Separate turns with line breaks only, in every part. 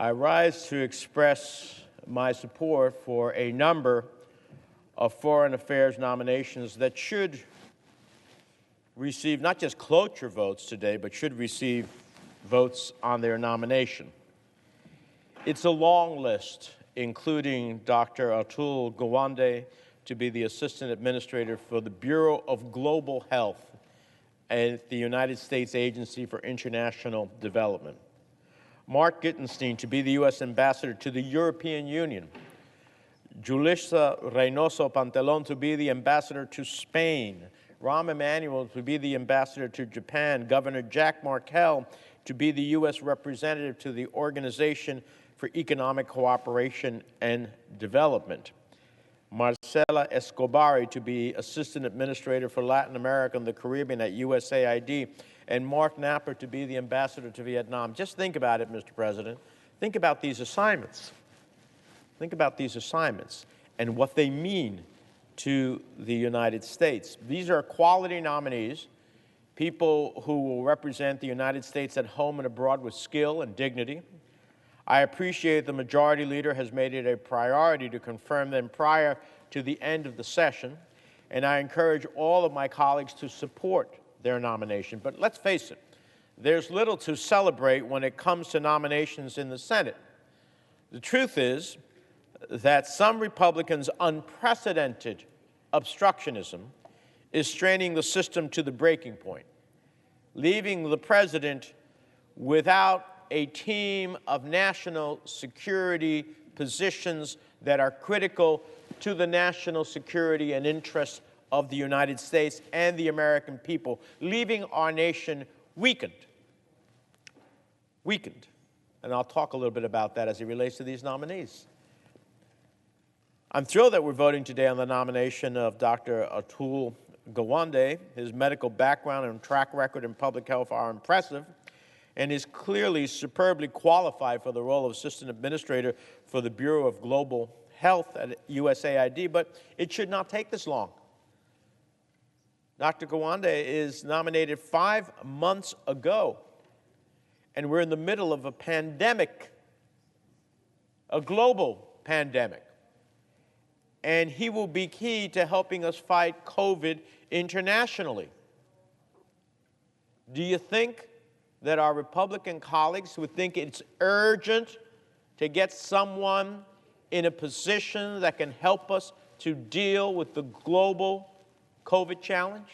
I rise to express my support for a number of foreign affairs nominations that should receive not just cloture votes today, but should receive votes on their nomination. It's a long list, including Dr. Atul Gawande to be the Assistant Administrator for the Bureau of Global Health at the United States Agency for International Development. Mark Gittenstein to be the U.S. Ambassador to the European Union. Julissa Reynoso Pantelon to be the Ambassador to Spain. Rahm Emanuel to be the Ambassador to Japan. Governor Jack Markell to be the U.S. Representative to the Organization for Economic Cooperation and Development. Marcela Escobari to be Assistant Administrator for Latin America and the Caribbean at USAID, and Mark Napper to be the Ambassador to Vietnam. Just think about it, Mr. President. Think about these assignments. Think about these assignments and what they mean to the United States. These are quality nominees, people who will represent the United States at home and abroad with skill and dignity. I appreciate the Majority Leader has made it a priority to confirm them prior to the end of the session, and I encourage all of my colleagues to support their nomination. But let's face it, there's little to celebrate when it comes to nominations in the Senate. The truth is that some Republicans' unprecedented obstructionism is straining the system to the breaking point, leaving the President without a team of national security positions that are critical to the national security and interests of the United States and the American people, leaving our nation weakened. And I'll talk a little bit about that as it relates to these nominees. I'm thrilled that we're voting today on the nomination of Dr. Atul Gawande. His medical background and track record in public health are impressive, and is clearly superbly qualified for the role of Assistant Administrator for the Bureau of Global Health at USAID, but it should not take this long. Dr. Gawande is nominated 5 months ago, and we're in the middle of a pandemic, a global pandemic, and he will be key to helping us fight COVID internationally. Do you think that our Republican colleagues would think it's urgent to get someone in a position that can help us to deal with the global COVID challenge?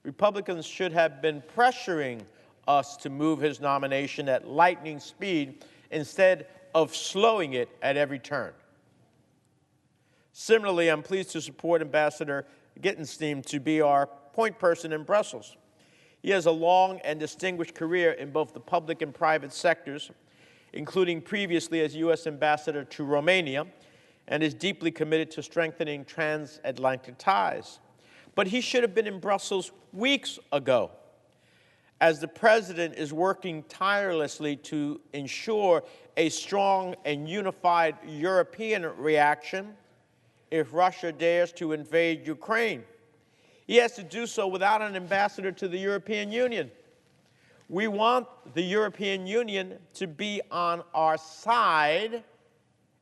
Republicans should have been pressuring us to move his nomination at lightning speed instead of slowing it at every turn. Similarly, I'm pleased to support Ambassador Gittenstein to be our point person in Brussels. He has a long and distinguished career in both the public and private sectors, including previously as U.S. Ambassador to Romania, and is deeply committed to strengthening transatlantic ties. But he should have been in Brussels weeks ago, as the President is working tirelessly to ensure a strong and unified European reaction if Russia dares to invade Ukraine. He has to do so without an ambassador to the European Union. We want the European Union to be on our side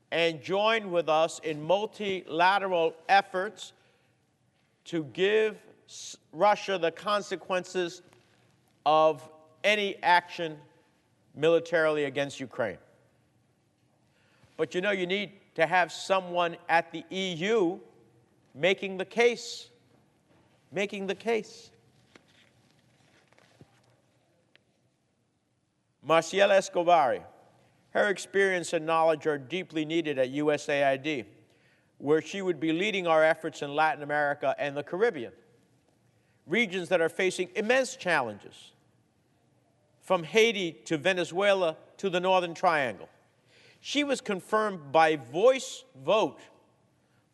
and join with us in multilateral efforts to give Russia the consequences of any action militarily against Ukraine. But you know, you need to have someone at the EU making the case. Marcela Escobari. Her experience and knowledge are deeply needed at USAID, where she would be leading our efforts in Latin America and the Caribbean, regions that are facing immense challenges, from Haiti to Venezuela to the Northern Triangle. She was confirmed by voice vote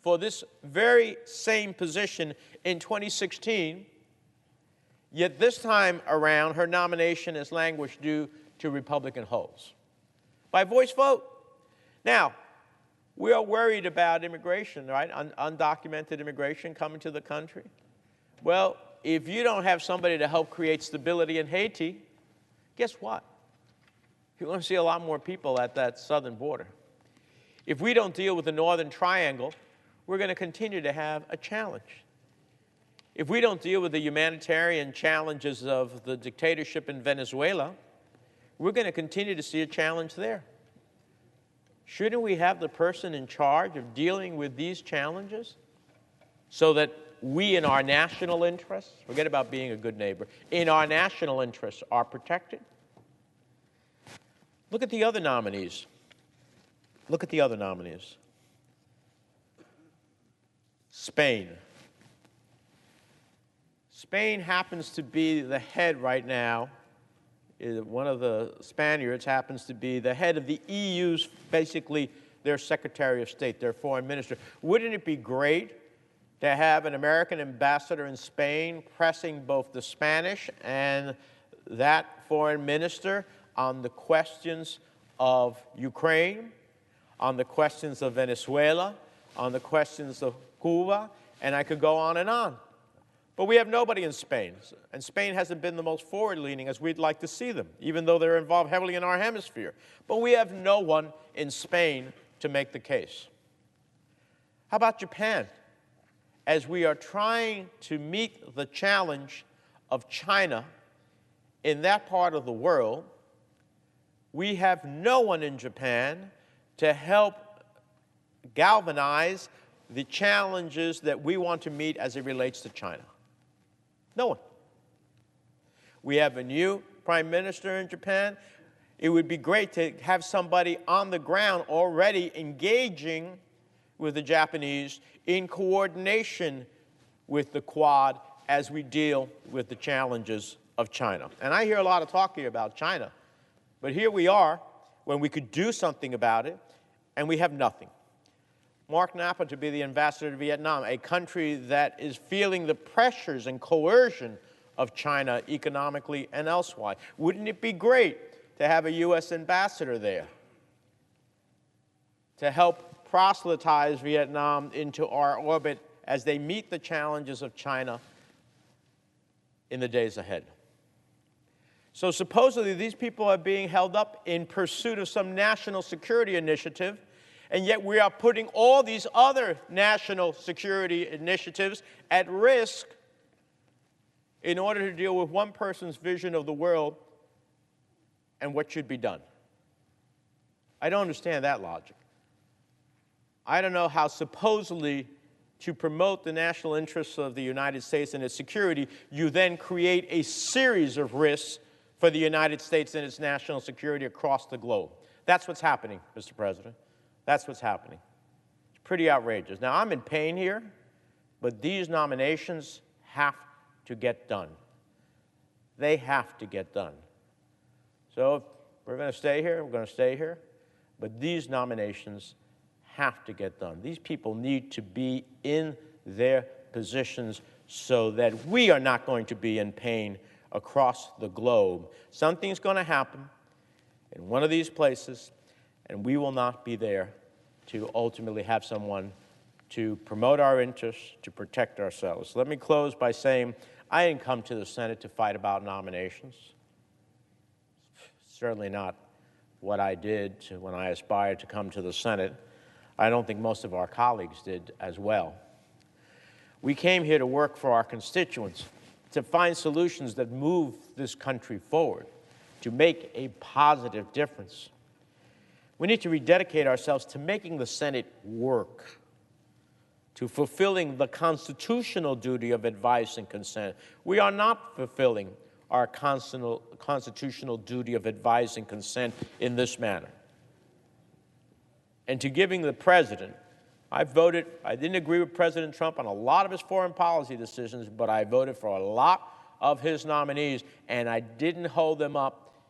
for this very same position in 2016, yet this time around, her nomination has languished due to Republican holds. By voice vote. Now, we are worried about immigration, right? Undocumented immigration coming to the country. Well, if you don't have somebody to help create stability in Haiti, guess what? You're going to see a lot more people at that southern border. If we don't deal with the Northern Triangle, we're going to continue to have a challenge. If we don't deal with the humanitarian challenges of the dictatorship in Venezuela, we're going to continue to see a challenge there. Shouldn't we have the person in charge of dealing with these challenges so that we, in our national interests, forget about being a good neighbor, in our national interests are protected? Look at the other nominees. Look at the other nominees. Spain. Spain happens to be the head right now. One of the Spaniards happens to be the head of the EU's, basically their Secretary of State, their foreign minister. Wouldn't it be great to have an American ambassador in Spain pressing both the Spanish and that foreign minister on the questions of Ukraine, on the questions of Venezuela, on the questions of Cuba, and I could go on and on. But we have nobody in Spain, and Spain hasn't been the most forward-leaning as we'd like to see them, even though they're involved heavily in our hemisphere. But we have no one in Spain to make the case. How about Japan? As we are trying to meet the challenge of China in that part of the world, we have no one in Japan to help galvanize the challenges that we want to meet as it relates to China. No one. We have a new prime minister in Japan. It would be great to have somebody on the ground already engaging with the Japanese in coordination with the Quad as we deal with the challenges of China. And I hear a lot of talk here about China, but here we are when we could do something about it, and we have nothing. Mark Napa to be the ambassador to Vietnam, a country that is feeling the pressures and coercion of China economically and elsewhere. Wouldn't it be great to have a U.S. ambassador there to help proselytize Vietnam into our orbit as they meet the challenges of China in the days ahead? So supposedly these people are being held up in pursuit of some national security initiative, and yet we are putting all these other national security initiatives at risk in order to deal with one person's vision of the world and what should be done. I don't understand that logic. I don't know how supposedly to promote the national interests of the United States and its security, you then create a series of risks for the United States and its national security across the globe. That's what's happening, Mr. President. That's what's happening. It's pretty outrageous. Now, I'm in pain here, but these nominations have to get done. They have to get done. So if we're going to stay here, we're going to stay here, but these nominations have to get done. These people need to be in their positions so that we are not going to be in pain across the globe. Something's going to happen in one of these places, and we will not be there to ultimately have someone to promote our interests, to protect ourselves. Let me close by saying I didn't come to the Senate to fight about nominations. Certainly not what I did when I aspired to come to the Senate. I don't think most of our colleagues did as well. We came here to work for our constituents, to find solutions that move this country forward, to make a positive difference. We need to rededicate ourselves to making the Senate work, to fulfilling the constitutional duty of advice and consent. We are not fulfilling our constitutional duty of advice and consent in this manner. And to giving the president, I didn't agree with President Trump on a lot of his foreign policy decisions, but I voted for a lot of his nominees, and I didn't hold them up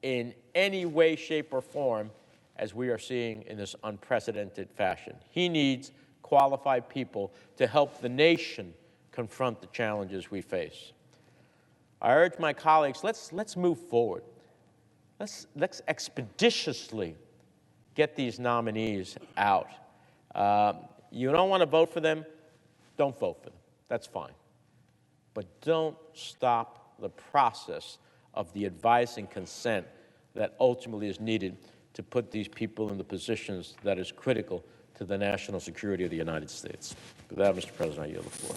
in any way, shape, or form as we are seeing in this unprecedented fashion. He needs qualified people to help the nation confront the challenges we face. I urge my colleagues, let's move forward. Let's expeditiously get these nominees out. You don't want to vote for them? Don't vote for them. That's fine. But don't stop the process of the advice and consent that ultimately is needed to put these people in the positions that is critical to the national security of the United States. With that, Mr. President, I yield the floor.